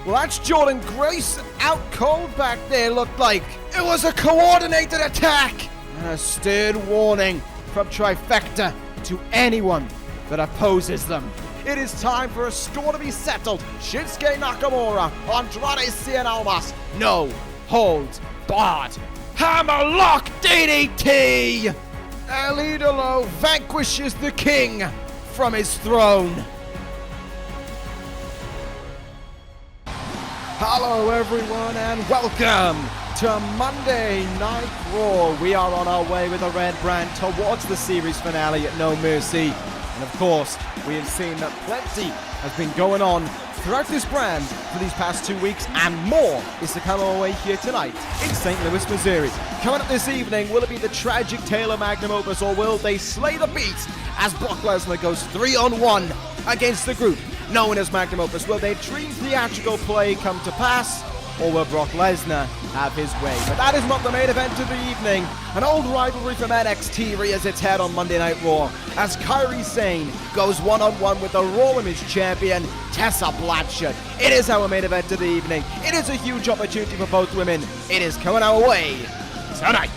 Well, that's Jordan Grayson out cold back there. Looked like it was a coordinated attack. And a stern warning from Trifecta to anyone that opposes them. It is time for a score to be settled. Shinsuke Nakamura, Andrade Cien Almas, no holds barred. Hammerlock DDT! El Idolo vanquishes the king from his throne. Hello everyone and welcome to Monday Night Raw. We are on our way with the red brand towards the series finale at No Mercy. And of course, we have seen that plenty has been going on throughout this brand for these past 2 weeks, and more is to come our way here tonight in St. Louis, Missouri. Coming up this evening, will it be the tragic tale of Magnum Opus, or will they slay the beast as Brock Lesnar goes 3-on-1 against the group known as Magnum Opus? Will their dream theatrical play come to pass, or will Brock Lesnar have his way? But that is not the main event of the evening. An old rivalry from NXT rears its head on Monday Night Raw as Kairi Sane goes one-on-one with the Raw Women's Champion, Tessa Blanchard. It is our main event of the evening. It is a huge opportunity for both women. It is coming our way tonight.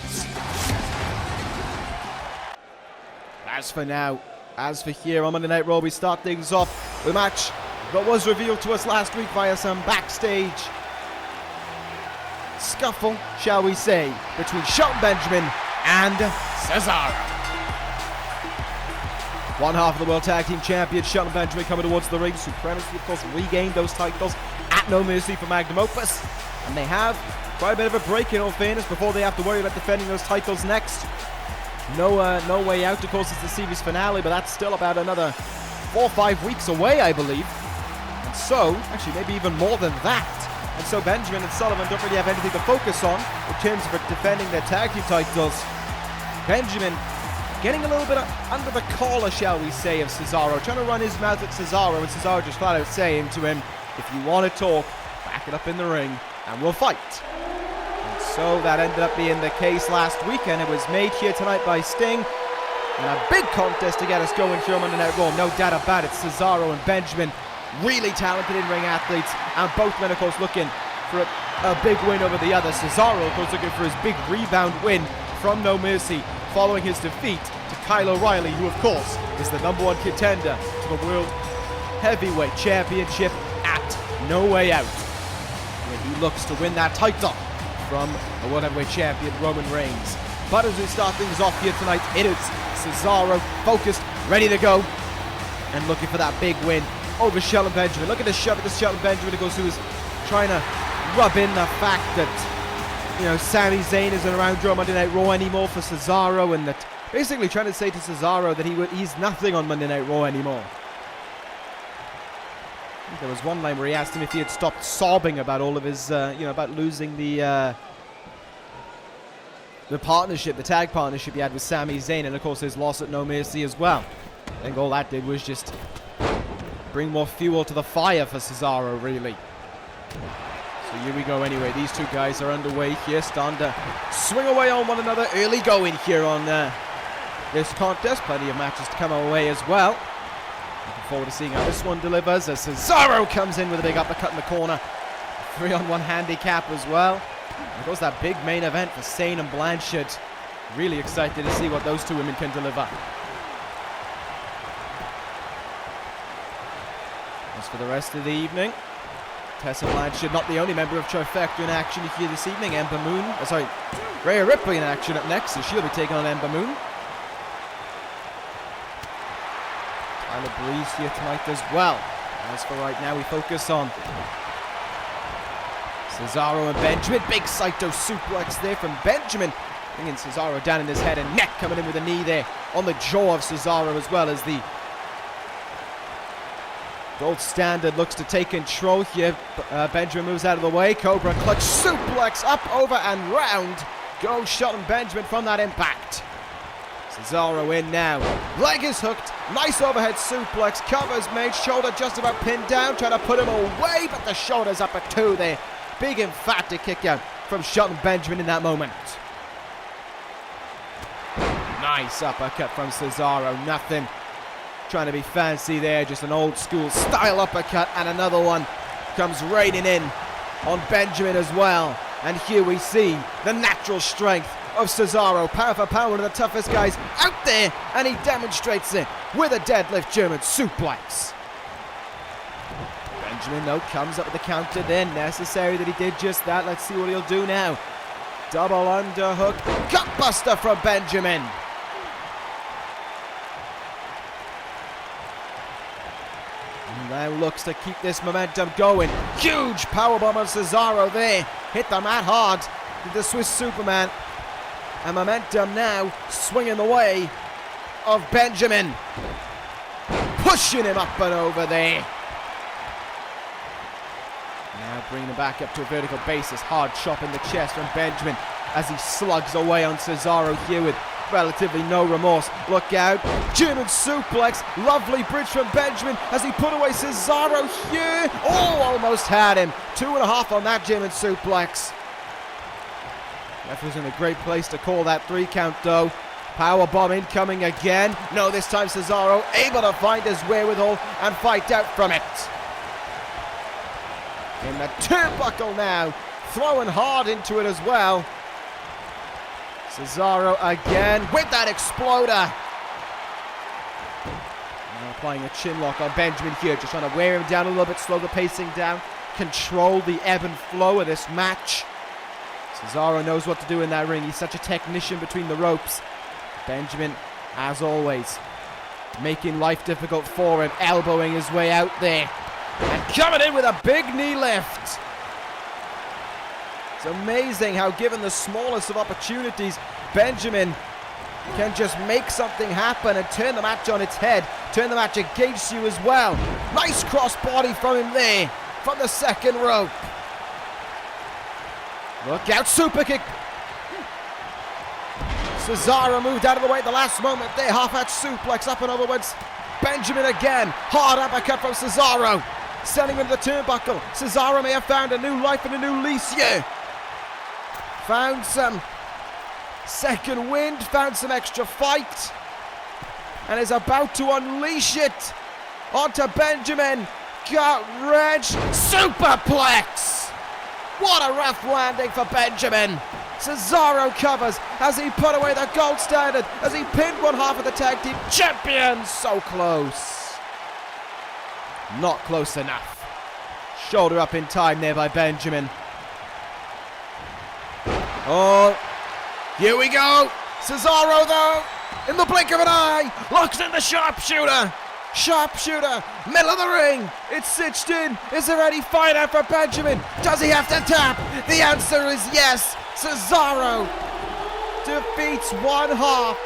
As for here on Monday Night Raw, we start things off with a match that was revealed to us last week via some backstage scuffle, shall we say, between Shelton Benjamin and Cesaro. One half of the World Tag Team Champion, Shelton Benjamin, coming towards the ring. Supremacy, of course, regained those titles at No Mercy for Magnum Opus. And they have quite a bit of a break, in all fairness, before they have to worry about defending those titles next. No way out, of course, it's the series finale, but that's still about another 4 or 5 weeks away, I believe. And so, actually, maybe even more than that. And so Benjamin and Sullivan don't really have anything to focus on in terms of defending their tag team titles. Benjamin getting a little bit under the collar, shall we say, of Cesaro, trying to run his mouth at Cesaro, and Cesaro just flat out saying to him, if you want to talk, back it up in the ring, and we'll fight. And so that ended up being the case last week, and it was made here tonight by Sting. And a big contest to get us going here on Monday Night Raw, no doubt about it. Cesaro and Benjamin, really talented in-ring athletes, and both men, of course, looking for a big win over the other. Cesaro, of course, looking for his big rebound win from No Mercy, following his defeat to Kyle O'Reilly, who, of course, is the #1 contender to the World Heavyweight Championship at No Way Out, where he looks to win that title from the World Heavyweight Champion, Roman Reigns. But as we start things off here tonight, it is Cesaro, focused, ready to go, and looking for that big win over Shelton Benjamin. Look at this shove at this Shelton Benjamin, of course, who is trying to rub in the fact that, you know, Sami Zayn isn't around during Monday Night Raw anymore for Cesaro, and that basically trying to say to Cesaro that he's nothing on Monday Night Raw anymore. I think there was one line where he asked him if he had stopped sobbing about all of his, about losing the partnership, the tag partnership he had with Sami Zayn, and of course his loss at No Mercy as well. I think all that did was just bring more fuel to the fire for Cesaro, really. So here we go anyway. These two guys are underway here, starting to swing away on one another. Early going here on this contest. Plenty of matches to come our way as well. Looking forward to seeing how this one delivers as Cesaro comes in with a big uppercut in the corner. 3-on-1 handicap as well. And of course, that big main event for Sane and Blanchard. Really excited to see what those two women can deliver. As for the rest of the evening, Tessa Blanchard, not the only member of Trifecta in action here this evening. Rhea Ripley in action up next, so she'll be taking on Ember Moon. Tyler Breeze here tonight as well. As for right now, we focus on Cesaro and Benjamin. Big Saito suplex there from Benjamin, bringing Cesaro down in his head and neck, coming in with a knee there on the jaw of Cesaro, as well as the Gold Standard looks to take control here. Benjamin moves out of the way. Cobra clutch suplex up, over, and round. Goes Shelton Benjamin from that impact. Cesaro in now. Leg is hooked. Nice overhead suplex. Covers made. Shoulder just about pinned down. Trying to put him away, but the shoulder's up at 2 there. Big emphatic kick out from Shelton Benjamin in that moment. Nice uppercut from Cesaro. Nothing trying to be fancy there, just an old school style uppercut, and another one comes raining in on Benjamin as well. And here we see the natural strength of Cesaro. Power for power, one of the toughest guys out there. And he demonstrates it with a deadlift German suplex. Benjamin, though, comes up with the counter there. Necessary that he did just that. Let's see what he'll do now. Double underhook. Gutbuster from Benjamin. And now looks to keep this momentum going. Huge powerbomb on Cesaro there. Hit the mat hard with the Swiss Superman. And momentum now swinging the way of Benjamin. Pushing him up and over there. Now bringing him back up to a vertical basis. Hard chop in the chest from Benjamin as he slugs away on Cesaro here with relatively no remorse. Look out. German suplex. Lovely bridge from Benjamin as he put away Cesaro here. Oh, almost had him. 2.5 on that German suplex. Ref was in a great place to call that 3 count though. Powerbomb incoming again. No, this time Cesaro able to find his wherewithal and fight out from it. In the turnbuckle now, throwing hard into it as well. Cesaro again with that exploder. Now applying a chin lock on Benjamin here, just trying to wear him down a little bit, slow the pacing down, control the ebb and flow of this match. Cesaro knows what to do in that ring. He's such a technician between the ropes. Benjamin, as always, making life difficult for him, elbowing his way out there. And coming in with a big knee lift. It's amazing how, given the smallest of opportunities, Benjamin can just make something happen and turn the match on its head, turn the match against you as well. Nice crossbody from him there, from the second rope. Look out, super kick. Cesaro moved out of the way at the last moment there, half-hatch suplex up and overwards. Benjamin again, hard uppercut from Cesaro. Sending him to the turnbuckle. Cesaro may have found a new life and a new lease here. Found some second wind, found some extra fight, and is about to unleash it onto Benjamin. Gut-wrench superplex. What a rough landing for Benjamin. Cesaro covers as he put away the gold standard, as he pinned one half of the tag team champions. So close. Not close enough. Shoulder up in time there by Benjamin. Oh, here we go. Cesaro, though, in the blink of an eye, locks in the sharpshooter. Sharpshooter, middle of the ring. It's cinched in. Is there any fight out for Benjamin? Does he have to tap? The answer is yes. Cesaro defeats one half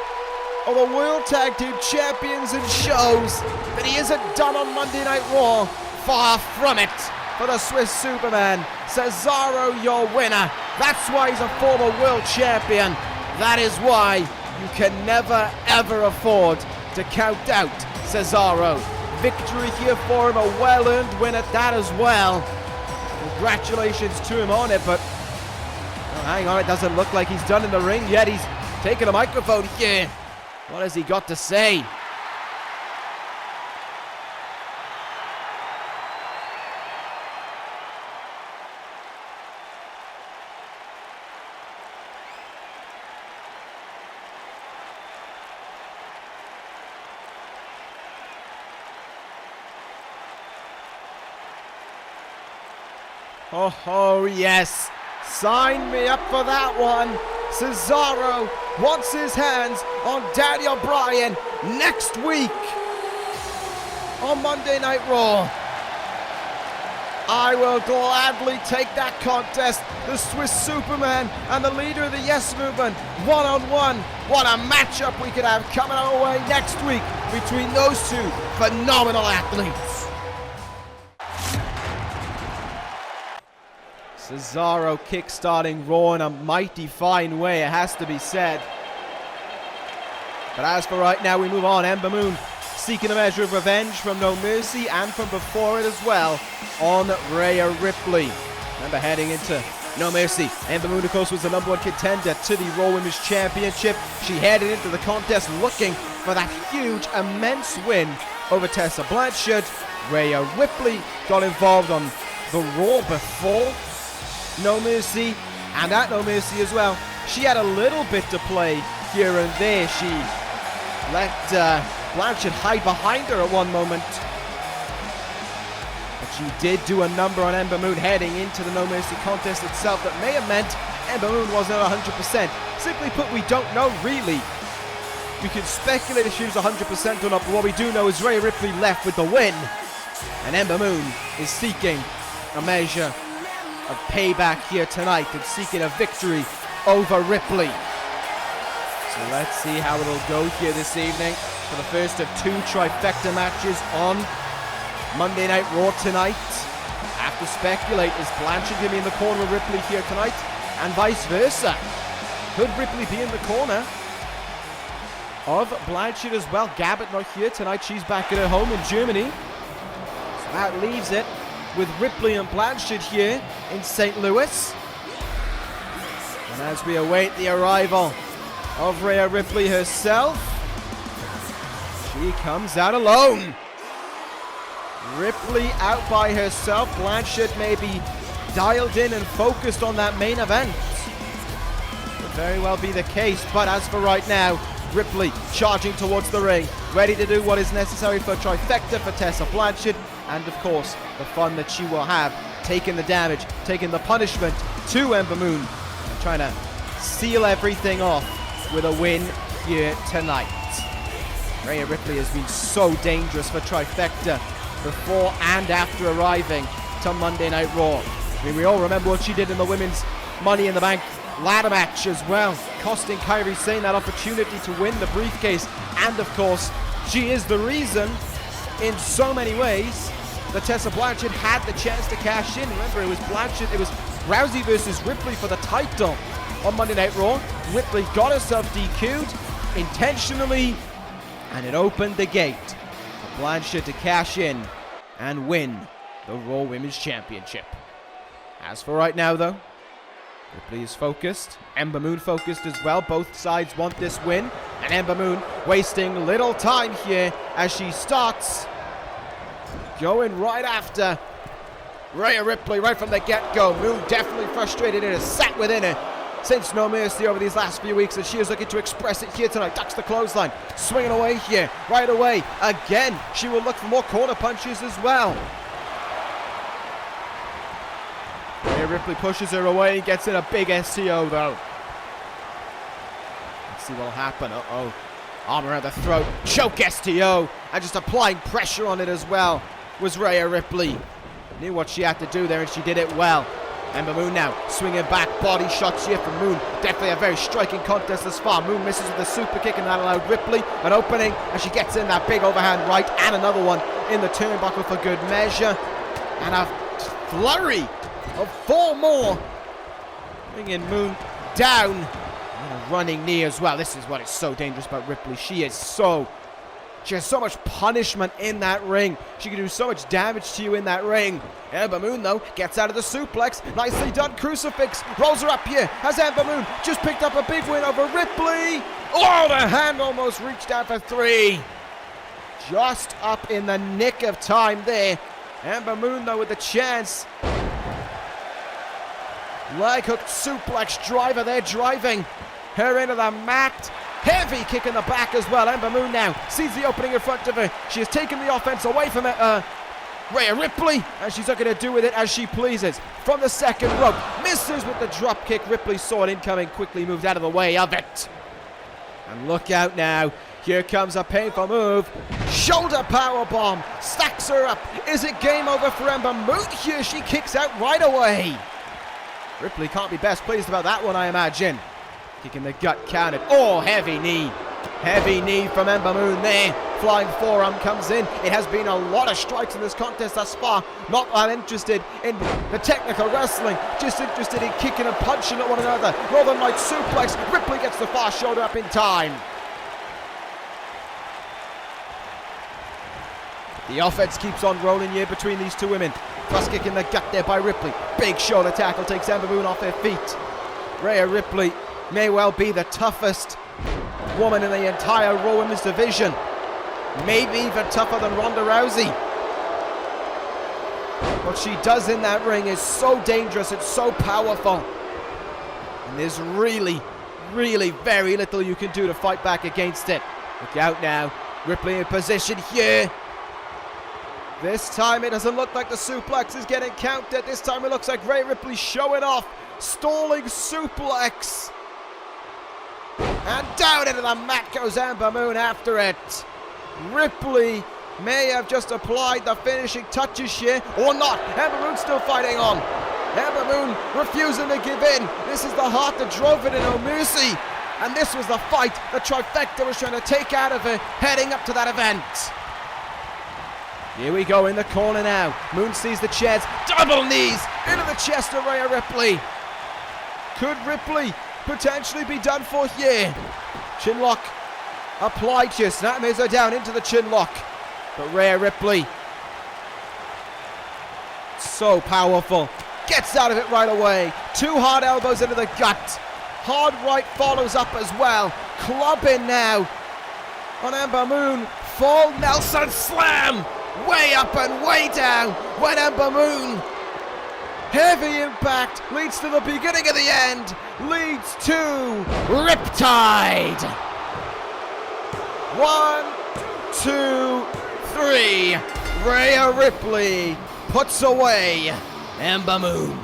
of the World Tag Team Champions and shows that he isn't done on Monday Night Raw. Far from it for the Swiss Superman. Cesaro, your winner. That's why he's a former world champion. That is why you can never ever afford to count out Cesaro. Victory here for him, a well-earned win at that as well. Congratulations to him on it, but oh, hang on, it doesn't look like he's done in the ring yet. He's taking a microphone here. What has he got to say? Oh, yes. Sign me up for that one. Cesaro wants his hands on Daniel Bryan next week on Monday Night Raw. I will gladly take that contest. The Swiss Superman and the leader of the Yes Movement, one-on-one. What a matchup we could have coming our way next week between those two phenomenal athletes. Cesaro kick-starting Raw in a mighty fine way, it has to be said. But as for right now, we move on. Ember Moon seeking a measure of revenge from No Mercy and from before it as well on Rhea Ripley. Remember, heading into No Mercy, Ember Moon, of course, was the #1 contender to the Raw Women's Championship. She headed into the contest looking for that huge, immense win over Tessa Blanchard. Rhea Ripley got involved on the Raw before No Mercy, and at No Mercy as well, she had a little bit to play here and there. She let Blanchard hide behind her at one moment. But she did do a number on Ember Moon heading into the No Mercy contest itself that may have meant Ember Moon wasn't at 100%. Simply put, we don't know really. We can speculate if she was 100% or not, but what we do know is Rhea Ripley left with the win. And Ember Moon is seeking a measure of payback here tonight and seeking a victory over Ripley. So let's see how it'll go here this evening for the first of two trifecta matches on Monday Night Raw tonight. I have to speculate, is Blanchard going to be in the corner of Ripley here tonight? And vice versa. Could Ripley be in the corner of Blanchard as well? Gabbett not here tonight. She's back at her home in Germany. So that leaves it with Ripley and Blanchard here in St. Louis. And as we await the arrival of Rhea Ripley herself, she comes out alone. Ripley out by herself. Blanchard may be dialed in and focused on that main event. Could very well be the case, but as for right now, Ripley charging towards the ring, ready to do what is necessary for trifecta for Tessa Blanchard, and of course, the fun that she will have, taking the damage, taking the punishment to Ember Moon, and trying to seal everything off with a win here tonight. Rhea Ripley has been so dangerous for trifecta before and after arriving to Monday Night Raw. I mean, we all remember what she did in the women's Money in the Bank ladder match as well, costing Kairi Sane that opportunity to win the briefcase. And of course, she is the reason in so many ways that Tessa Blanchard had the chance to cash in. Remember, it was Rousey versus Ripley for the title on Monday Night Raw. Ripley got herself DQ'd intentionally, and it opened the gate for Blanchard to cash in and win the Raw Women's Championship. As for right now, though, Ripley is focused. Ember Moon focused as well. Both sides want this win. And Ember Moon wasting little time here as she starts going right after Rhea Ripley right from the get-go. Moon definitely frustrated. It has sat within her since No Mercy over these last few weeks, and she is looking to express it here tonight. Ducks the clothesline. Swinging away here. Right away. Again, she will look for more corner punches as well. Rhea Ripley pushes her away and gets in a big STO though. Let's see what'll happen. Uh-oh. Arm around the throat. Choke STO. And just applying pressure on it as well was Rhea Ripley. Knew what she had to do there and she did it well. Ember Moon now swinging back. Body shots here from Moon. Definitely a very striking contest thus far. Moon misses with a super kick and that allowed Ripley an opening. And she gets in that big overhand right and another one in the turnbuckle for good measure. And a flurry of four more, bringing Moon down, and a running knee as well. This is what is so dangerous about Ripley. She has so much punishment in that ring. She can do so much damage to you in that ring. Ember Moon though gets out of the suplex. Nicely done crucifix. Rolls her up here. Has Ember Moon just picked up a big win over Ripley? Oh, the hand almost reached out for three. Just up in the nick of time there. Ember Moon though with the chance. Leg hook suplex driver there, driving her into the mat. Heavy kick in the back as well. Ember Moon now sees the opening in front of her. She has taken the offense away from Rhea Ripley, and she's looking to do with it as she pleases. From the second rope, misses with the drop kick. Ripley saw it incoming, quickly moved out of the way of it. And look out now. Here comes a painful move. Shoulder power bomb. Stacks her up. Is it game over for Ember Moon here? She kicks out right away. Ripley can't be best pleased about that one, I imagine. Kicking the gut counted. Oh, heavy knee. Heavy knee from Ember Moon there. Flying forearm comes in. It has been a lot of strikes in this contest thus far. Not that interested in the technical wrestling. Just interested in kicking and punching at one another. Northern Light suplex. Ripley gets the far shoulder up in time. The offense keeps on rolling here between these two women. Thrust kick in the gut there by Ripley. Big shoulder tackle takes Ember Moon off her feet. Rhea Ripley may well be the toughest woman in the entire Raw Women's division. Maybe even tougher than Ronda Rousey. What she does in that ring is so dangerous, it's so powerful. And there's really, really very little you can do to fight back against it. Look out now. Ripley in position here. This time it doesn't look like the suplex is getting counted. This time it looks like Rhea Ripley showing off. Stalling suplex. And down into the mat goes Ember Moon after it. Ripley may have just applied the finishing touches here, or not. Ember Moon still fighting on. Ember Moon refusing to give in. This is the heart that drove it in No Mercy. And this was the fight that Trifecta was trying to take out of her heading up to that event. Here we go in the corner now. Moon sees the chairs. Double knees into the chest of Rhea Ripley. Could Ripley potentially be done for here? Chinlock applied here. Snapmares her down into the chinlock. But Rhea Ripley, so powerful, gets out of it right away. 2 hard elbows into the gut. Hard right follows up as well. Clubbing now on Ember Moon. Full Nelson slam. Way up and way down when Ember Moon. Heavy impact leads to the beginning of the end. Leads to Riptide. 1, 2, 3. Rhea Ripley puts away Ember Moon.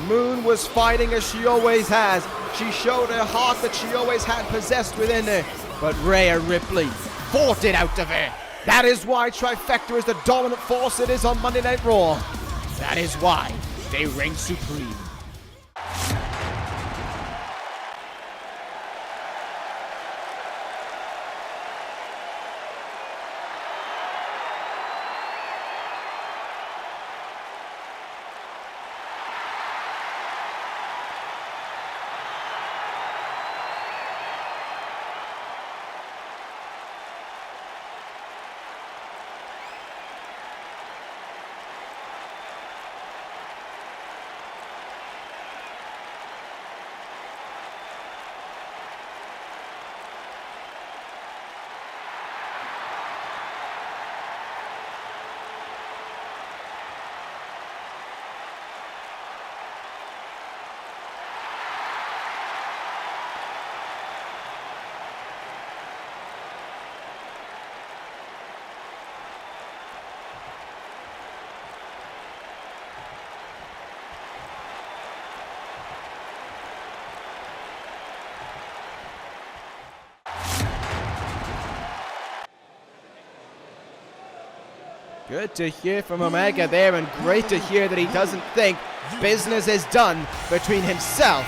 Moon was fighting as she always has. She showed her heart that she always had possessed within her. But Rhea Ripley fought it out of her. That is why Trifecta is the dominant force it is on Monday Night Raw. That is why they reign supreme. Good to hear from Omega there, and great to hear that he doesn't think business is done between himself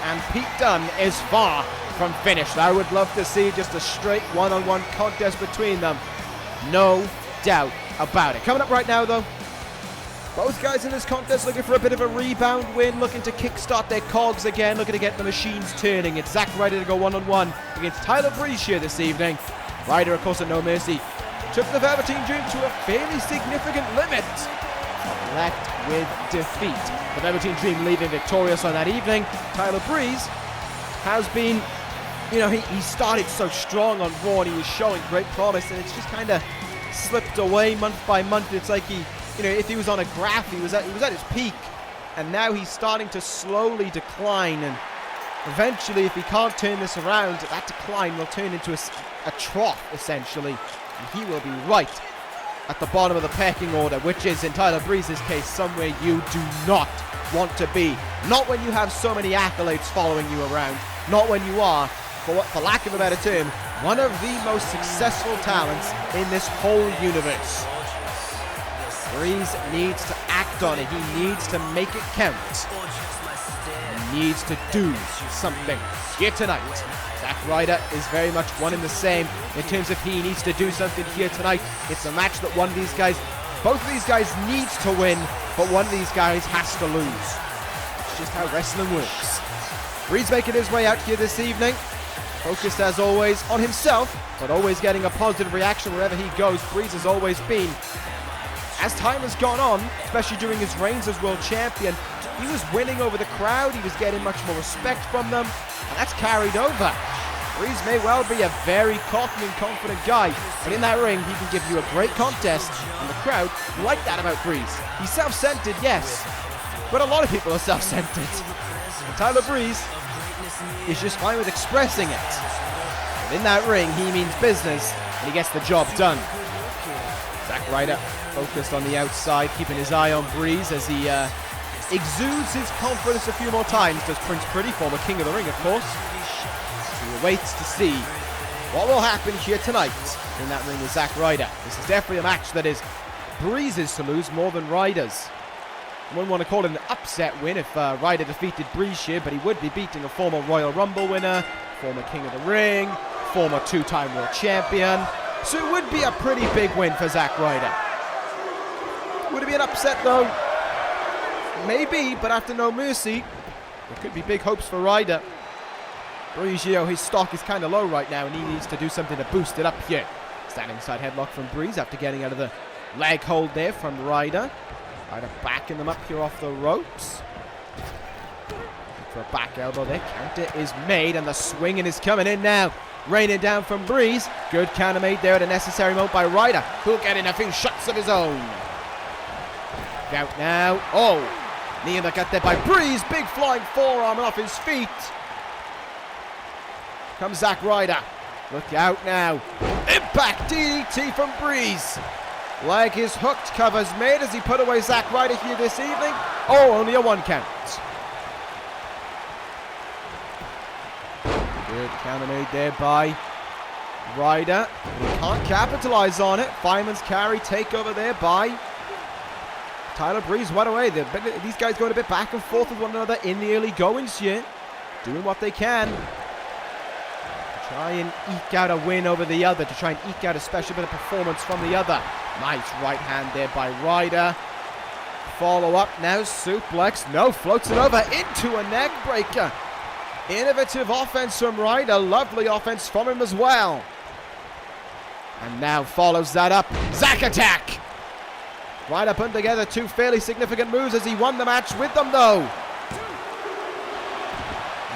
and Pete Dunne is far from finished. I would love to see just a straight one-on-one contest between them. No doubt about it. Coming up right now, though, both guys in this contest looking for a bit of a rebound win, looking to kickstart their cogs again, looking to get the machines turning. It's Zack Ryder to go one-on-one against Tyler Breeze here this evening. Ryder, of course, at No Mercy, took the Velveteen Dream to a fairly significant limit. Left with defeat. The Velveteen Dream leaving victorious on that evening. Tyler Breeze has been, he started so strong on Raw and he was showing great promise, and it's just kind of slipped away month by month. It's like if he was on a graph, he was at his peak, and now he's starting to slowly decline, and eventually, if he can't turn this around, that decline will turn into a trough, essentially. And he will be right at the bottom of the pecking order, which is, in Tyler Breeze's case, somewhere you do not want to be. Not when you have so many accolades following you around. Not when you are, for lack of a better term, one of the most successful talents in this whole universe. Breeze needs to act on it. He needs to make it count. He needs to do something here tonight. Zack Ryder is very much one and the same in terms of he needs to do something here tonight. It's a match that both of these guys needs to win, but one of these guys has to lose. It's just how wrestling works. Breeze making his way out here this evening, focused as always on himself, but always getting a positive reaction wherever he goes. Breeze has always been. As time has gone on, especially during his reigns as world champion, he was winning over the crowd, he was getting much more respect from them, and that's carried over Breeze may well be a very cocky and confident guy, but in that ring, he can give you a great contest, and the crowd like that about Breeze. He's self-centered, yes, but a lot of people are self-centered. Tyler Breeze is just fine with expressing it. But in that ring, he means business, and he gets the job done. Zack Ryder focused on the outside, keeping his eye on Breeze as he exudes his confidence a few more times. Does Prince Pretty, former King of the Ring, of course. We will wait to see what will happen here tonight in that ring with Zack Ryder. This is definitely a match that is Breeze's to lose more than Ryder's. I wouldn't want to call it an upset win if Ryder defeated Breeze here, but he would be beating a former Royal Rumble winner, former King of the Ring, former two-time world champion. So it would be a pretty big win for Zack Ryder. Would it be an upset though? Maybe, but after No Mercy, there could be big hopes for Ryder. Breeze, his stock is kind of low right now, and he needs to do something to boost it up here. Standing side headlock from Breeze after getting out of the leg hold there from Ryder. Ryder backing them up here off the ropes. For a back elbow there. Counter is made, and the swinging is coming in now. Raining down from Breeze. Good counter made there at a necessary moment by Ryder, who'll get in a few shots of his own. Out now. Oh, knee in the gut there by Breeze. Big flying forearm off his feet. Comes Zack Ryder. Look out now. Impact DDT from Breeze. Leg is hooked. Covers made as he put away Zack Ryder here this evening. Oh, only a 1 count. Good counter made there by Ryder. He can't capitalize on it. Fireman's carry takeover there by Tyler Breeze. What away. These guys going a bit back and forth with one another in the early goings here. Doing what they can. Try and eke out a win over the other, to try and eke out a special bit of performance from the other. Nice right hand there by Ryder. Follow up now, suplex. No, floats it over into a neck breaker. Innovative offense from Ryder. Lovely offense from him as well. And now follows that up. Zack attack. Ryder putting together 2 fairly significant moves as he won the match with them though.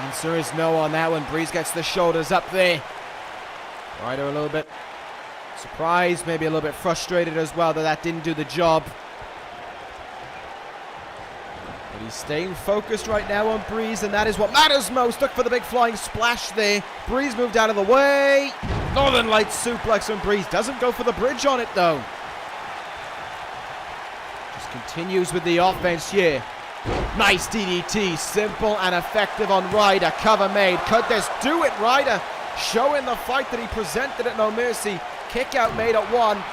Answer is no on that one. Breeze gets the shoulders up there. Ryder a little bit surprised, maybe a little bit frustrated as well that didn't do the job. But he's staying focused right now on Breeze, and that is what matters most. Look for the big flying splash there. Breeze moved out of the way. Northern Lights suplex from Breeze. Doesn't go for the bridge on it though. Just continues with the offense here. Nice DDT, simple and effective on Ryder. Cover made. Could this do it? Ryder showing the fight that he presented at No Mercy. Kick out made at 1.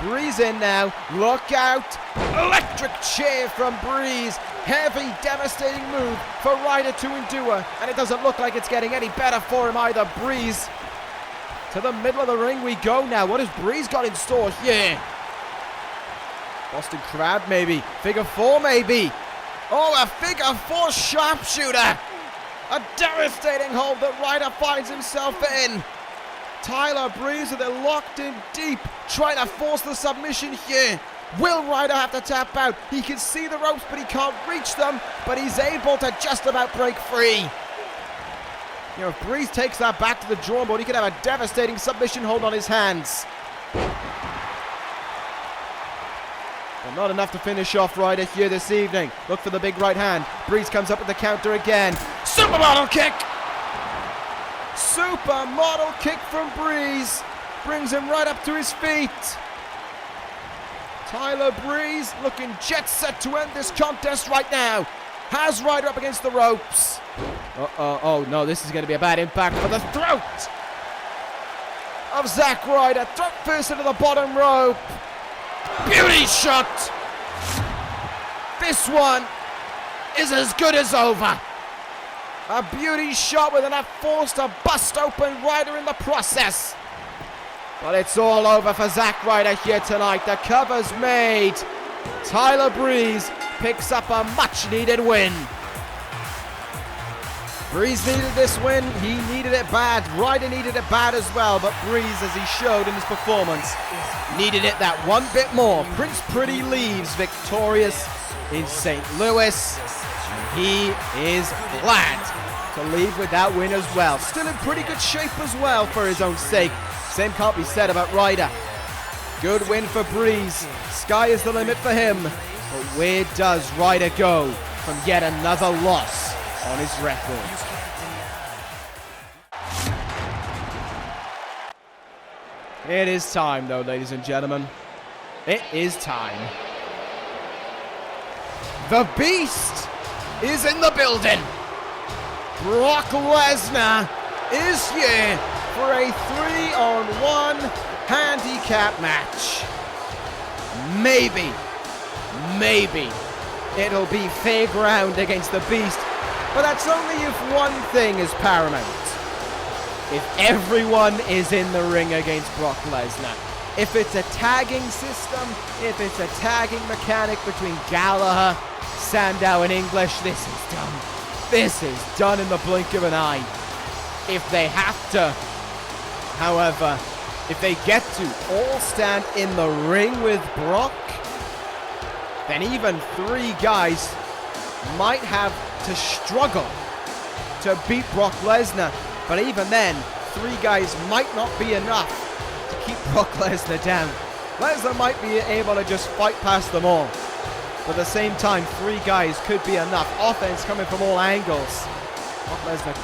Breeze in now. Look out. Electric chair from Breeze. Heavy, devastating move for Ryder to endure. And it doesn't look like it's getting any better for him either. Breeze to the middle of the ring we go now. What has Breeze got in store here? Boston Crab maybe. Figure 4 maybe. Oh, a figure 4 sharpshooter. A devastating hold that Ryder finds himself in. Tyler Breeze with it locked in deep, trying to force the submission here. Will Ryder have to tap out? He can see the ropes, but he can't reach them. But he's able to just about break free. If Breeze takes that back to the drawing board, he could have a devastating submission hold on his hands. But not enough to finish off Ryder here this evening. Look for the big right hand. Breeze comes up with the counter again. Supermodel kick! Supermodel kick from Breeze. Brings him right up to his feet. Tyler Breeze looking jet set to end this contest right now. Has Ryder up against the ropes. Oh no, this is going to be a bad impact for the throat of Zack Ryder. Throat first into the bottom rope. Beauty shot. This one is as good as over. A beauty shot with enough force to bust open Ryder in the process. But it's all over for Zack Ryder here tonight. The cover's made. Tyler Breeze picks up a much-needed win. Breeze needed this win. He needed it bad. Ryder needed it bad as well. But Breeze, as he showed in his performance, needed it that one bit more. Prince Pretty leaves victorious in St. Louis. And he is glad to leave with that win as well. Still in pretty good shape as well for his own sake. Same can't be said about Raya. Good win for Breeze. Sky is the limit for him. But where does Raya go from yet another loss on his record? It is time, though, ladies and gentlemen. It is time. The Beast is in the building. Brock Lesnar is here for a 3-on-1 handicap match. Maybe it'll be fair ground against the Beast, but that's only if one thing is paramount. If everyone is in the ring against Brock Lesnar. If it's a tagging system, if it's a tagging mechanic between Gallagher, Sandow and English, this is done. This is done in the blink of an eye. If they have to, however, if they get to all stand in the ring with Brock, then even 3 guys might have to struggle to beat Brock Lesnar. But even then, 3 guys might not be enough to keep Brock Lesnar down. Lesnar might be able to just fight past them all. But at the same time, 3 guys could be enough. Offense coming from all angles. Brock Lesnar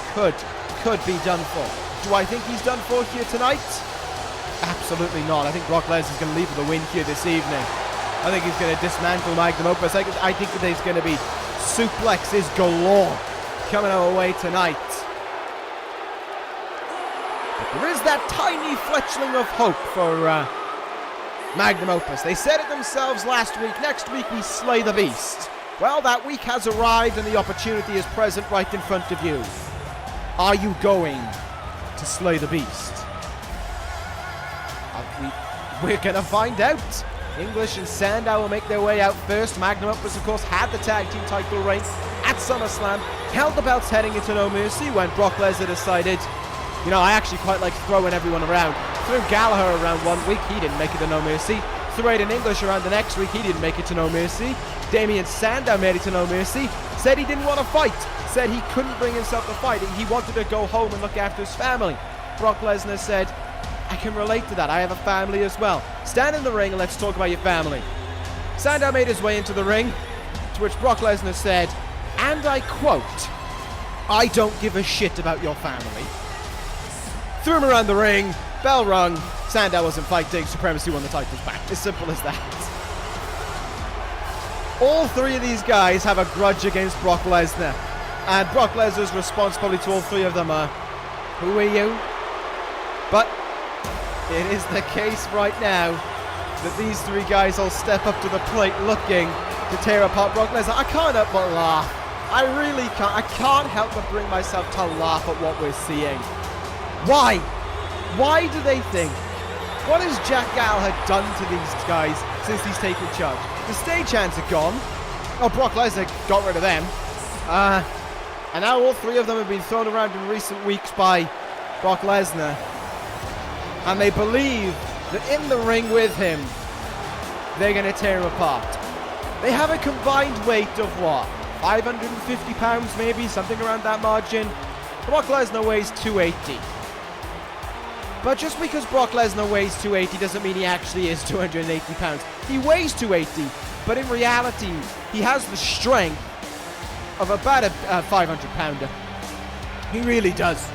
could be done for. Do I think he's done for here tonight? Absolutely not. I think Brock Lesnar's going to leave with a win here this evening. I think he's going to dismantle Magnum Opus. I think that there's going to be suplexes galore coming our way tonight. There is that tiny fledgling of hope for Magnum Opus. They said it themselves last week. Next week we slay the Beast. Well, that week has arrived and the opportunity is present right in front of you. Are you going to slay the Beast? We're going to find out. English and Sandow will make their way out first. Magnum Opus, of course, had the tag team title reign at SummerSlam. Held the belts heading into No Mercy when Brock Lesnar decided, you know, I actually quite like throwing everyone around. Threw Gallagher around one week, he didn't make it to No Mercy. Threw Aiden English around the next week, he didn't make it to No Mercy. Damien Sandow made it to No Mercy. Said he didn't want to fight. Said he couldn't bring himself to fight. He wanted to go home and look after his family. Brock Lesnar said, I can relate to that. I have a family as well. Stand in the ring and let's talk about your family. Sandow made his way into the ring, to which Brock Lesnar said, and I quote, I don't give a shit about your family. Threw him around the ring, bell rung, Sandow wasn't fighting, Supremacy won the titles back. As simple as that. All 3 of these guys have a grudge against Brock Lesnar. And Brock Lesnar's response probably to all 3 of them are, who are you? But it is the case right now that these 3 guys all step up to the plate looking to tear apart Brock Lesnar. I can't help but laugh. I really can't. I can't help but bring myself to laugh at what we're seeing. Why? Why do they think? What has Jack Gallagher done to these guys since he's taken charge? The stagehands are gone. Oh, Brock Lesnar got rid of them. And now all 3 of them have been thrown around in recent weeks by Brock Lesnar. And they believe that in the ring with him, they're going to tear him apart. They have a combined weight of what? 550 pounds maybe? Something around that margin. Brock Lesnar weighs 280. But just because Brock Lesnar weighs 280 doesn't mean he actually is 280 pounds. He weighs 280, but in reality, he has the strength of about a 500-pounder. He really does.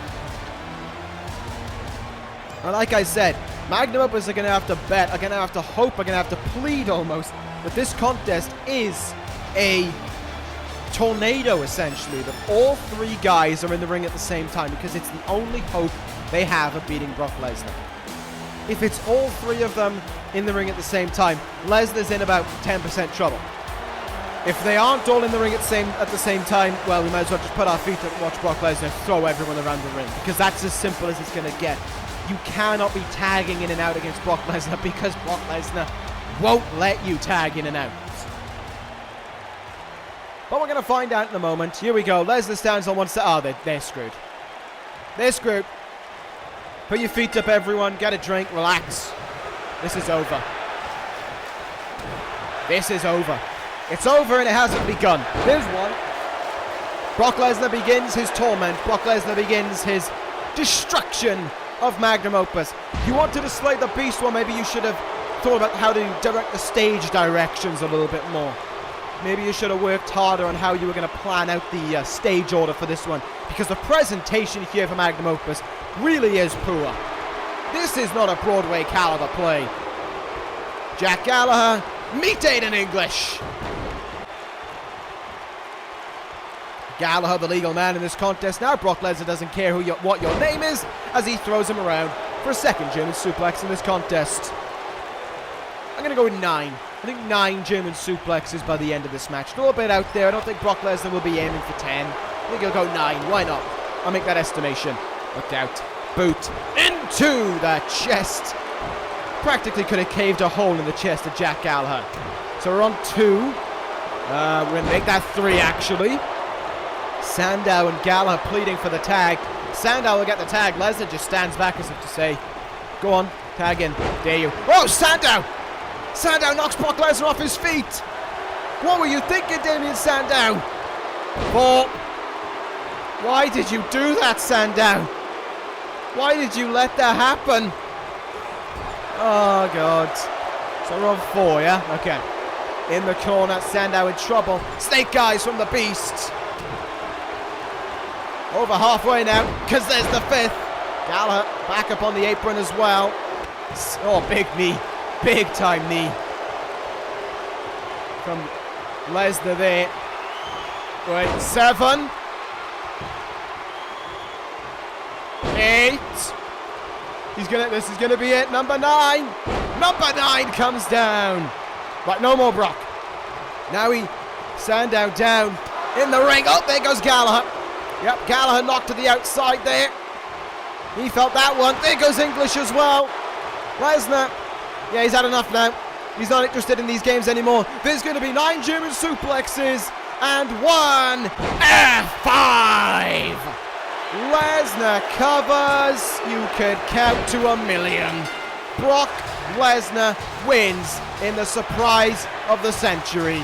And like I said, Magnum Opus are going to have to bet, are going to have to hope, are going to have to plead almost that this contest is a tornado, essentially. That all 3 guys are in the ring at the same time because it's the only hope they have of beating Brock Lesnar. If it's all 3 of them in the ring at the same time, Lesnar's in about 10% trouble. If they aren't all in the ring at the same time, well, we might as well just put our feet up and watch Brock Lesnar throw everyone around the ring, because that's as simple as it's going to get. You cannot be tagging in and out against Brock Lesnar because Brock Lesnar won't let you tag in and out. But we're going to find out in a moment. Here we go. Lesnar stands on one side. Oh, they're screwed. They're screwed. Put your feet up, everyone. Get a drink. Relax. This is over. This is over. It's over and it hasn't begun. There's one. Brock Lesnar begins his torment. Brock Lesnar begins his destruction of Magnum Opus. You wanted to slay the beast, well, maybe you should have thought about how to direct the stage directions a little bit more. Maybe you should have worked harder on how you were going to plan out the stage order for this one, because the presentation here for Magnum Opus really is poor. This is not a Broadway caliber play. Jack Gallagher, meet Aiden English. Gallagher, the legal man in this contest now. Brock Lesnar doesn't care what your name is, as he throws him around for a second German suplex in this contest. I'm going to go with 9. I think 9 German suplexes by the end of this match. A little bit out there. I don't think Brock Lesnar will be aiming for 10. I think he'll go 9. Why not? I'll make that estimation. Looked out. Boot into the chest. Practically could have caved a hole in the chest of Jack Gallagher. So we're on 2. We're going to make that 3, actually. Sandow and Gallagher pleading for the tag. Sandow will get the tag. Lesnar just stands back as if to say, go on, tag in. Dare you. Oh, Sandow! Sandow knocks Brock Lesnar off his feet. What were you thinking, Damien Sandow? 4. Why did you do that, Sandow? Why did you let that happen? Oh, God. So we're on 4, yeah? Okay. In the corner, Sandow in trouble. Snake eyes from the Beast. Over halfway now, because there's the 5th. Gallagher back up on the apron as well. Oh, big knee. Big time knee from Lesnar there. Right, 7. 8. This is gonna be it. Number 9. Number 9 comes down. Right, no more Brock. Now Sandow down in the ring. Oh, there goes Gallagher. Yep, Gallagher knocked to the outside there. He felt that one. There goes English as well. Lesnar. Yeah, he's had enough now. He's not interested in these games anymore. There's going to be 9 German suplexes and 1 F5. Lesnar covers. You could count to 1,000,000. Brock Lesnar wins in the surprise of the century.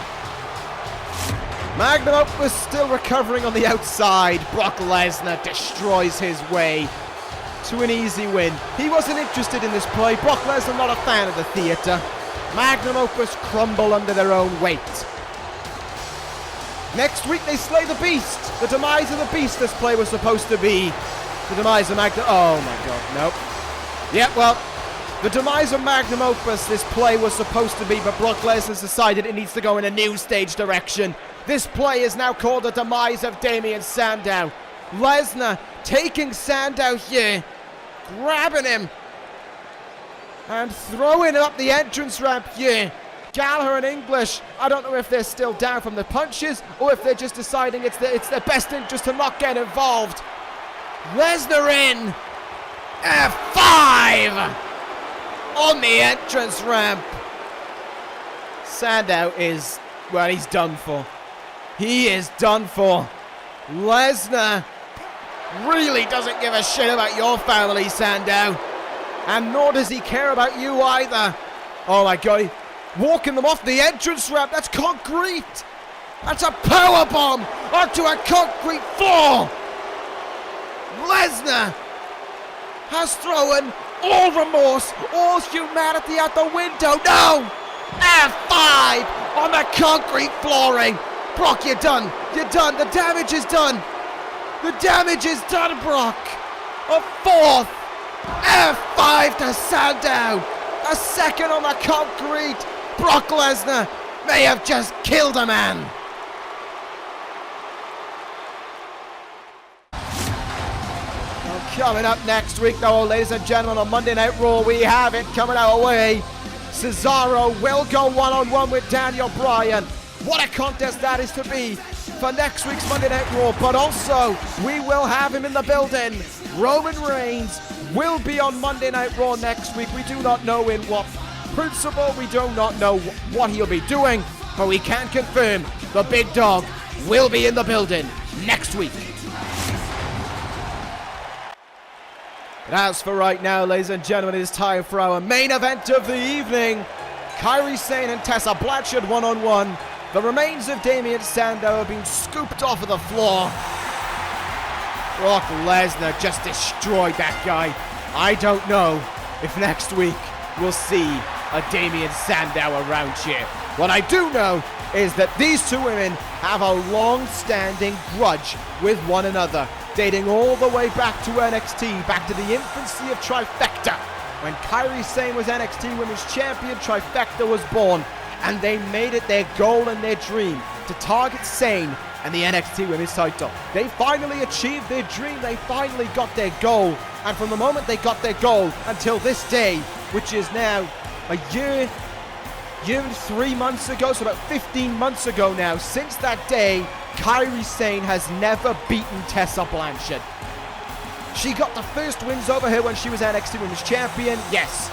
Magnum Opus still recovering on the outside. Brock Lesnar destroys his way to an easy win. He wasn't interested in this play. Brock Lesnar not a fan of the theatre. Magnum Opus crumble under their own weight. Next week they slay the Beast. The demise of the Beast this play was supposed to be. The demise of Magnum... Oh my God, nope. Yep, well, the demise of Magnum Opus this play was supposed to be, but Brock Lesnar's decided it needs to go in a new stage direction. This play is now called the demise of Damien Sandow. Lesnar taking Sandow here, grabbing him, and throwing him up the entrance ramp here. Gallagher and English, I don't know if they're still down from the punches or if they're just deciding it's their best interest to not get involved. Lesnar in. F5 on the entrance ramp. Sandow is, well, he's done for. He is done for. Lesnar really doesn't give a shit about your family, Sandow. And nor does he care about you either. Oh my God, walking them off the entrance ramp. That's concrete. That's a power bomb onto a concrete floor. Lesnar has thrown all remorse, all humanity out the window. No! F5 on the concrete flooring. Brock, you're done. You're done. The damage is done. The damage is done, Brock. A 4th. F5 to Sandow. A 2nd on the concrete. Brock Lesnar may have just killed a man. Coming up next week, though, ladies and gentlemen, on Monday Night Raw, we have it coming our way. Cesaro will go one-on-one with Daniel Bryan. What a contest that is to be for next week's Monday Night Raw. But also, we will have him in the building. Roman Reigns will be on Monday Night Raw next week. We do not know in what principle. We do not know what he'll be doing. But we can confirm the big dog will be in the building next week. But as for right now, ladies and gentlemen, it is time for our main event of the evening. Kairi Sane and Tessa Blanchard one-on-one The remains of Damien Sandow have been scooped off of the floor. Brock Lesnar just destroyed that guy. I don't know if next week we'll see a Damien Sandow around here. What I do know is that these two women have a long-standing grudge with one another, dating all the way back to NXT, back to the infancy of Trifecta. When Kairi Sane was NXT Women's Champion, Trifecta was born, and they made it their goal and their dream to target Sane and the NXT Women's title. They finally achieved their dream, they finally got their goal, and from the moment they got their goal until this day, which is now a year and 3 months ago, so about 15 months ago now, since that day, Kairi Sane has never beaten Tessa Blanchard. She got the first wins over her when she was NXT Women's Champion, yes.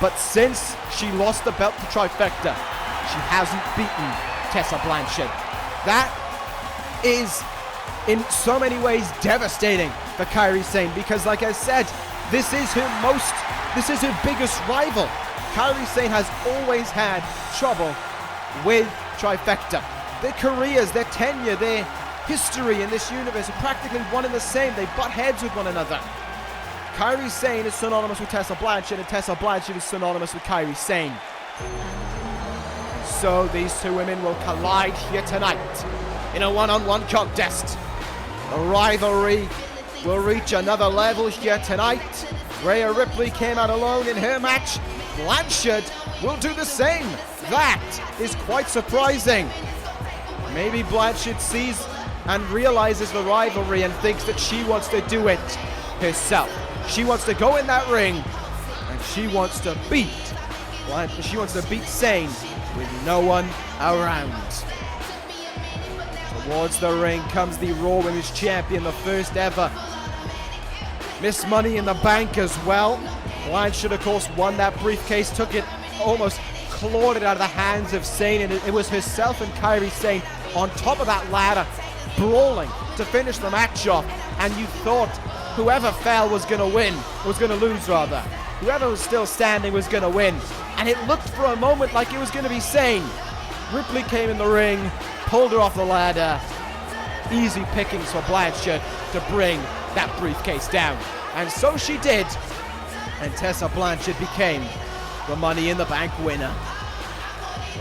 But since she lost the belt to Trifecta, she hasn't beaten Tessa Blanchard. That is, in so many ways, devastating for Kairi Sane because, like I said, this is her biggest rival. Kairi Sane has always had trouble with Trifecta. Their careers, their tenure, their history in this universe are practically one and the same. They butt heads with one another. Kairi Sane is synonymous with Tessa Blanchard, and Tessa Blanchard is synonymous with Kairi Sane. So these two women will collide here tonight in a one-on-one contest. The rivalry will reach another level here tonight. Rhea Ripley came out alone in her match. Blanchard will do the same. That is quite surprising. Maybe Blanchard sees and realizes the rivalry and thinks that she wants to do it herself. She wants to go in that ring and she wants to beat Sane with no one around. Towards the ring comes the Raw Women's Champion, the first ever Miss Money in the Bank as well. Blanchard, of course, won that briefcase, took it, almost clawed it out of the hands of Sane, and it was herself and Kairi Sane on top of that ladder, brawling to finish the match off, and you thought whoever fell was going to win, was going to lose rather. Whoever was still standing was going to win, and it looked for a moment like it was going to be Sane. Ripley came in the ring, pulled her off the ladder. Easy pickings for Blanchard to bring that briefcase down, and so she did, and Tessa Blanchard became the Money in the Bank winner.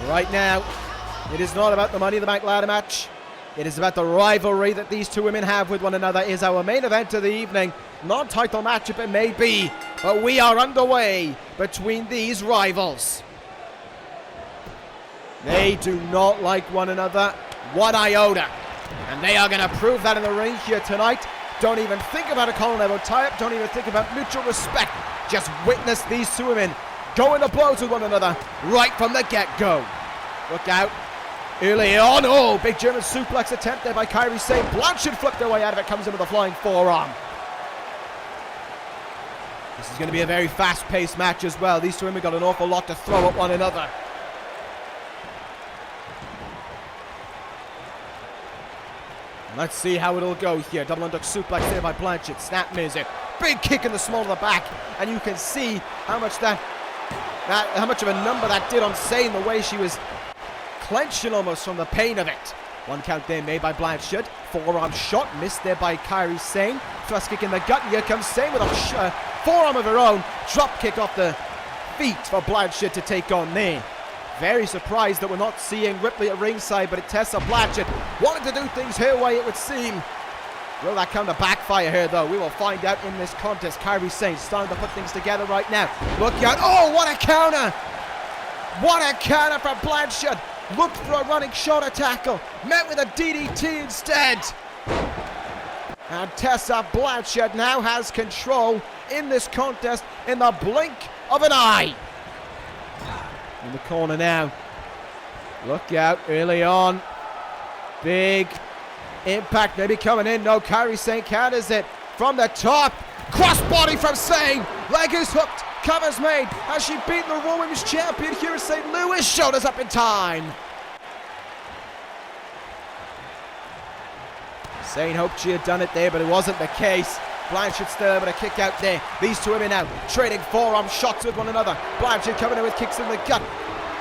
Right now, it is not about the Money in the Bank ladder match. It is about the rivalry that these two women have with one another. Is our main event of the evening. Non-title matchup it may be, but we are underway between these rivals. They do not like one another one iota, and they are going to prove that in the ring here tonight. Don't even think about a collar elbow tie-up. Don't even think about mutual respect. Just witness these two women go into blows with one another right from the get-go. Look out. Early on, oh, big German suplex attempt there by Kairi Sane. Blanchard flipped her way out of it, comes in with a flying forearm. This is going to be a very fast-paced match as well. These two women got an awful lot to throw at one another. Let's see how it'll go here. Double underhook suplex there by Blanchard. Snap music. Big kick in the small of the back, and you can see how much how much of a number that did on Sane, the way she was clenching almost from the pain of it. One count there made by Blanchard. Forearm shot missed there by Kairi Sane. Thrust kick in the gut. Here comes Sane with a forearm of her own. Drop kick off the feet for Blanchard to take on there. Very surprised that we're not seeing Ripley at ringside, but Tessa Blanchard wanted to do things her way, it would seem. Will that come to backfire her, though? We will find out in this contest. Kairi Sane starting to put things together right now. Look out. Oh, what a counter! What a counter for Blanchard. Looked for a running shoulder tackle. Met with a DDT instead. And Tessa Blanchard now has control in this contest in the blink of an eye. In the corner now. Look out early on. Big impact maybe coming in. No, Kairi Sane counters it from the top. Crossbody from Sane. Leg is hooked. Cover's made. Has she beaten the Raw Women's Champion here at St. Louis? Shoulders up in time. Sane hoped she had done it there, but it wasn't the case. Blanchard still able to kick out there. These two women now trading forearm shots with one another. Blanchard coming in with kicks in the gut.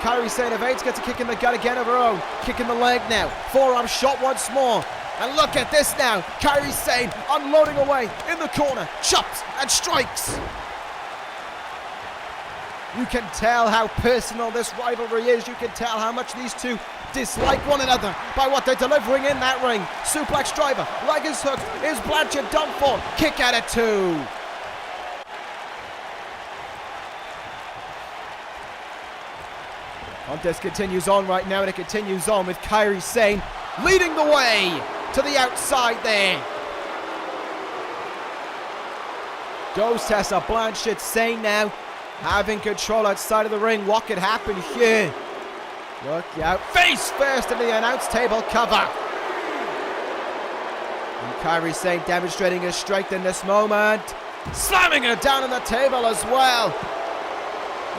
Kairi Sane evades, gets a kick in the gut again of her own. Kick in the leg now. Forearm shot once more. And look at this now. Kairi Sane unloading away in the corner. Chops and strikes. You can tell how personal this rivalry is. You can tell how much these two dislike one another by what they're delivering in that ring. Suplex driver, leg is hooked. Is Blanchard done for? Kick out at 2. Contest continues on right now, and it continues on with Kairi Sane leading the way to the outside there. Goes Tessa Blanchard. Sane now having control outside of the ring. What could happen here? Look out. Face first into the announce table cover. And Kairi Sane demonstrating her strength in this moment. Slamming her down on the table as well.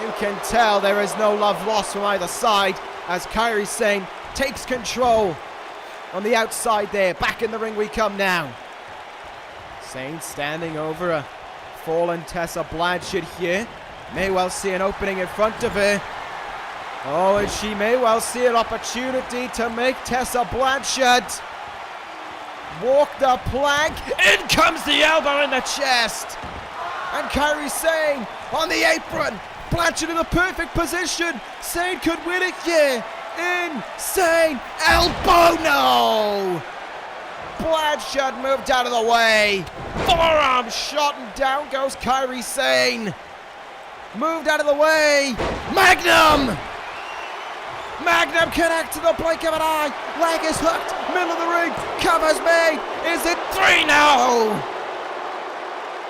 You can tell there is no love lost from either side as Kairi Sane takes control on the outside there. Back in the ring we come now. Sane standing over a fallen Tessa Blanchard here. May well see an opening in front of her. Oh, and she may well see an opportunity to make Tessa Blanchard walk the plank. In comes the elbow in the chest. And Kairi Sane on the apron. Blanchard in the perfect position. Sane could win it here. Insane elbow, no! Blanchard moved out of the way. Forearm shot and down goes Kairi Sane. Moved out of the way. Magnum! Magnum connect to the blink of an eye. Leg is hooked. Middle of the ring. Cover's made. Is it 3 now?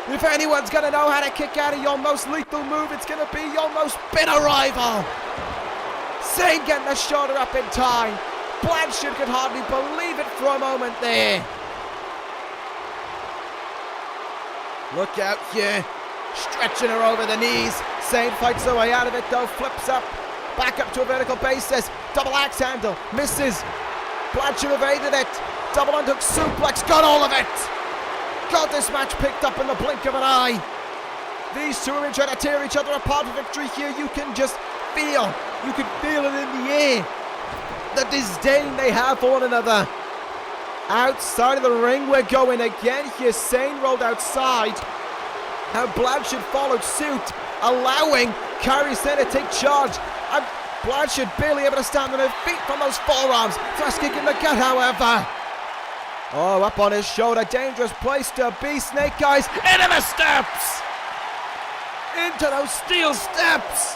If anyone's going to know how to kick out of your most lethal move, it's going to be your most bitter rival. Sane getting the shoulder up in time. Blanchard could hardly believe it for a moment there. Look out here. Stretching her over the knees. Sane fights her way out of it though. Flips up. Back up to a vertical basis. Double axe handle. Misses. Blanchard evaded it. Double underhook suplex. Got all of it. Got this match picked up in the blink of an eye. These two are trying to tear each other apart for victory here. You can just feel. You can feel it in the air. The disdain they have for one another. Outside of the ring we're going again here. Sane rolled outside. Now Blanchard followed suit, allowing Kairi Sane to take charge. And Blanchard barely able to stand on her feet from those forearms. Thrust kick in the gut, however. Oh, up on his shoulder. Dangerous place to be. Snake Eyes into the steps. Into those steel steps.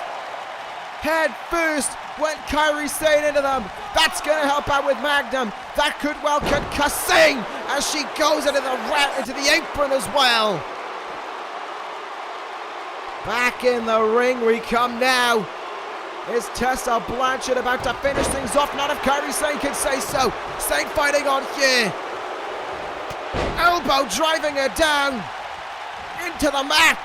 Head first went Kairi Sane into them. That's going to help out with Magnum. That could well concuss Sane as she goes into the apron as well. Back in the ring we come now. Is Tessa Blanchard about to finish things off? Not if Kairi Sane can say so. Sane fighting on here. Elbow driving her down into the mat.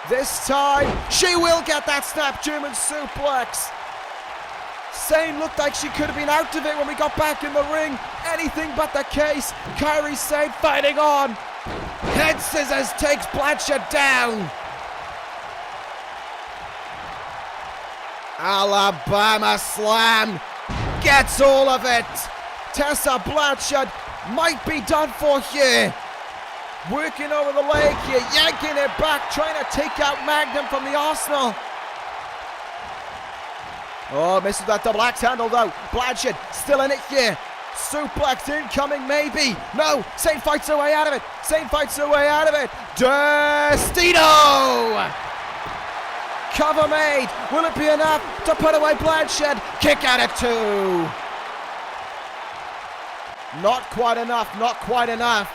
This time she will get that snap German suplex. Sane looked like she could have been out of it when we got back in the ring. Anything but the case. Kairi Sane fighting on. Head scissors takes Blanchard down. Alabama slam. Gets all of it. Tessa Blanchard might be done for here. Working over the leg here. Yanking it back. Trying to take out Magnum from the arsenal. Oh, misses that double axe handle though. Blanchard still in it here. Suplex incoming, maybe. No, Sane fights her way out of it. Sane fights her way out of it. Destino! Cover made. Will it be enough to put away Blanchard? Kick out at 2. Not quite enough, not quite enough.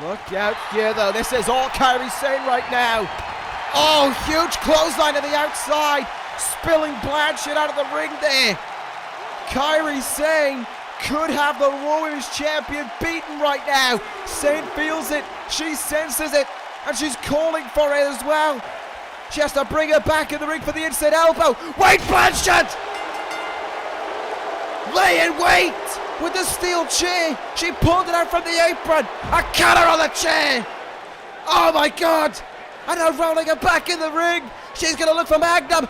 Look out here though. This is all Kairi Sane right now. Oh, huge clothesline to the outside. Spilling Blanchard out of the ring there. Kairi Sane could have the Raw Women's Champion beaten right now. Sane feels it, she senses it, and she's calling for it as well. She has to bring her back in the ring for the inside elbow. Wait, Blanchard! Lay in wait with the steel chair. She pulled it out from the apron. A cutter on the chair. Oh my God! And now rolling her back in the ring. She's going to look for Magnum.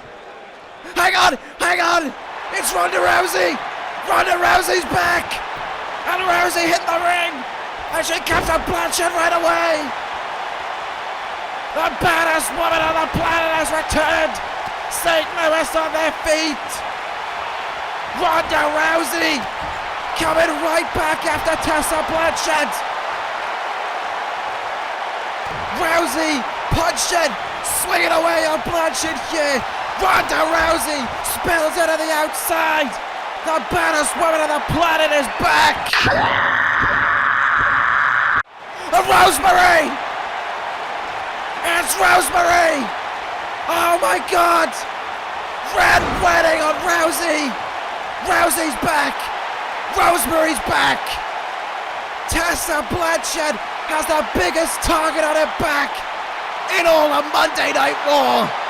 Hang on! It's Ronda Rousey! Ronda Rousey's back! And Rousey hit the ring! And she comes to Blanchard right away! The baddest woman on the planet has returned! St. Louis on their feet! Ronda Rousey coming right back after Tessa Blanchard! Rousey punching, swinging away on Blanchard here! Ronda Rousey spills it to the outside! The baddest woman on the planet is back! Rosemary! It's Rosemary! Oh my God! Red wedding on Rousey! Rousey's back! Rosemary's back! Tessa Blanchard has the biggest target on her back in all of Monday Night Raw!